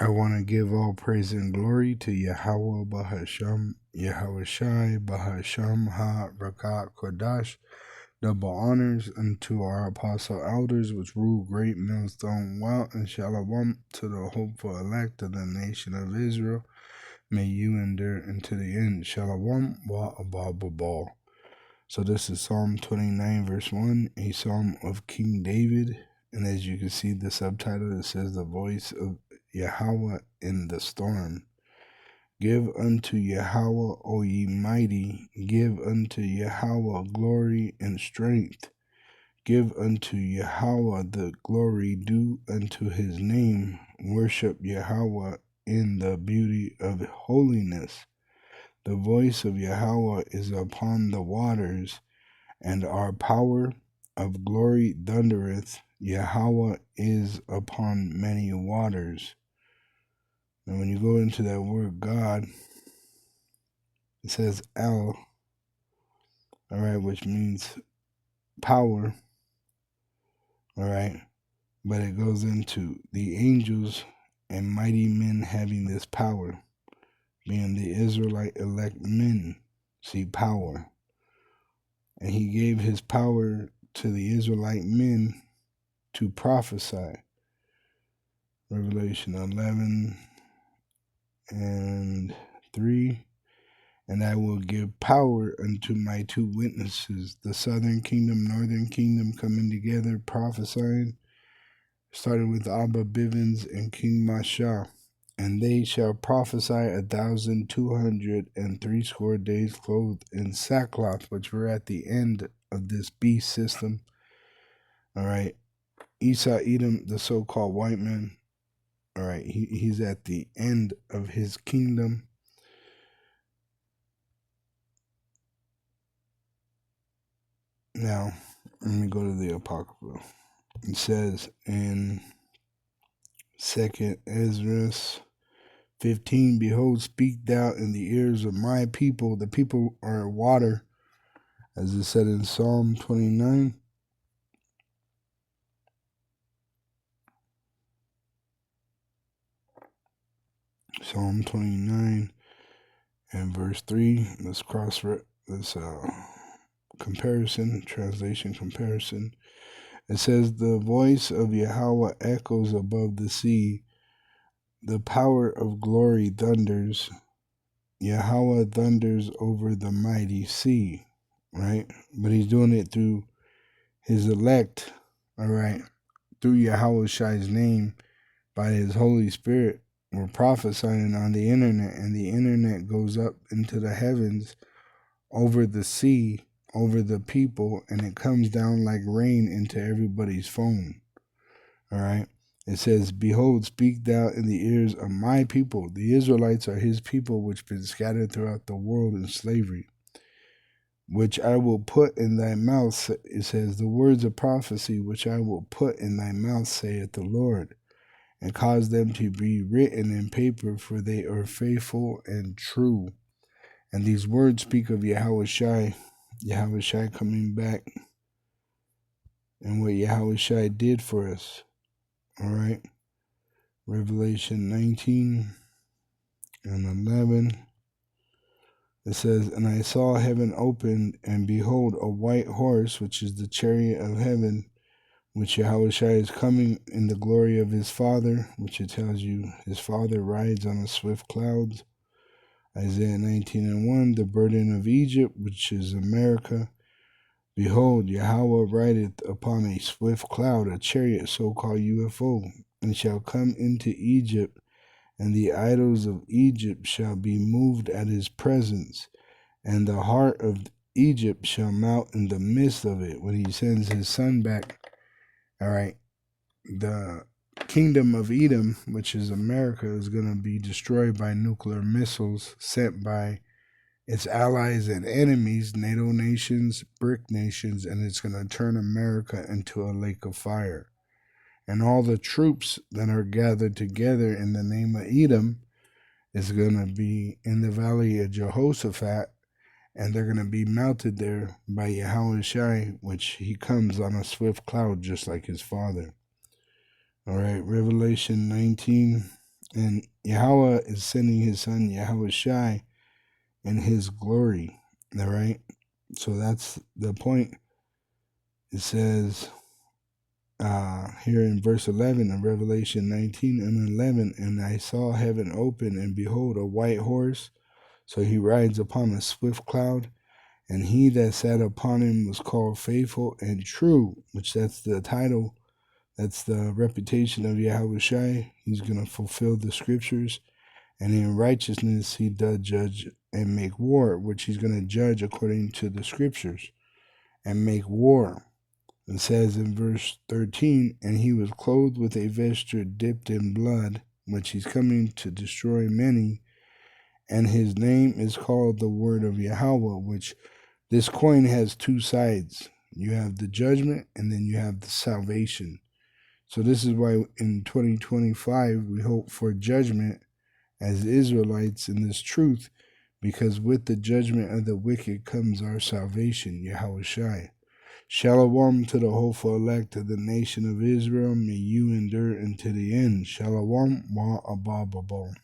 I want to give all praise and glory to Yahweh Bahasham, Yahweh Shai Bahasham Ha Rakat Kodash. Double honors unto our apostle elders, which rule great millstone well, and shalom to the hopeful elect of the nation of Israel. May you endure unto the end. Shalom wa abababal. So this is Psalm 29, verse 1, a psalm of King David. And as you can see, the subtitle, it says, the voice of Yahweh in the storm. Give unto Yahweh, O ye mighty, give unto Yahweh glory and strength. Give unto Yahweh the glory due unto his name. Worship Yahweh in the beauty of holiness. The voice of Yahweh is upon the waters, and our power of glory thundereth. Yahweh is upon many waters. And when you go into that word God, it says El, all right, which means power, all right, but it goes into the angels and mighty men having this power, being the Israelite elect men, see, power. And he gave his power to the Israelite men to prophesy. Revelation 11 and 3. And I will give power unto my two witnesses, the southern kingdom, northern kingdom, coming together, prophesying, starting with Abba Bivens and King Masha. And they shall prophesy 1,260 days, clothed in sackcloth, which we're at the end of this beast system. All right. Esau Edom, the so-called white man, all right, he's at the end of his kingdom. Now, let me go to the Apocrypha. It says in 2 Ezra 15, behold, speak thou in the ears of my people. The people are water, as it said in Psalm 29. Psalm 29 and verse 3. Let's this comparison, translation comparison. It says, the voice of Yahweh echoes above the sea. The power of glory thunders. Yahweh thunders over the mighty sea, right? But he's doing it through his elect, all right? Through Yahweh Shai's name, by his Holy Spirit. We're prophesying on the internet, and the internet goes up into the heavens over the sea, over the people, and it comes down like rain into everybody's phone. All right. It says, behold, speak thou in the ears of my people. The Israelites are his people, which been scattered throughout the world in slavery, which I will put in thy mouth. It says, the words of prophecy, which I will put in thy mouth, saith the Lord, and cause them to be written in paper, for they are faithful and true. And these words speak of Yahweh Shai coming back, and what Yahweh Shai did for us. All right. Revelation 19 and 11. It says, and I saw heaven opened, and behold, a white horse, which is the chariot of heaven, which Yahweh Shai is coming in the glory of his Father, which it tells you his Father rides on a swift clouds. Isaiah 19 and 1, the burden of Egypt, which is America. Behold, Yahweh rideth upon a swift cloud, a chariot, so-called UFO, and shall come into Egypt, and the idols of Egypt shall be moved at his presence, and the heart of Egypt shall melt in the midst of it when he sends his son back. All right, the kingdom of Edom, which is America, is going to be destroyed by nuclear missiles sent by its allies and enemies, NATO nations, BRIC nations, and it's going to turn America into a lake of fire. And all the troops that are gathered together in the name of Edom is going to be in the valley of Jehoshaphat, and they're going to be melted there by Yahweh Shai, which he comes on a swift cloud just like his father. All right, Revelation 19 And Yahweh is sending his son Yahweh Shai in his glory. All right? So that's the point. It says here in verse 11 of Revelation 19 and 11, and I saw heaven open, and behold, a white horse. So he rides upon a swift cloud, and he that sat upon him was called Faithful and True, which that's the title. That's the reputation of Yahweh Shai. He's going to fulfill the scriptures. And in righteousness he does judge and make war, which he's going to judge according to the scriptures and make war. It says in verse 13, and he was clothed with a vesture dipped in blood, which he's coming to destroy many. And his name is called the Word of Yahweh, which this coin has two sides. You have the judgment, and then you have the salvation. So this is why in 2025 we hope for judgment as Israelites in this truth, because with the judgment of the wicked comes our salvation, Yahweh Shai. Shalom to the hopeful elect of the nation of Israel. May you endure unto the end. Shalom wa abababo.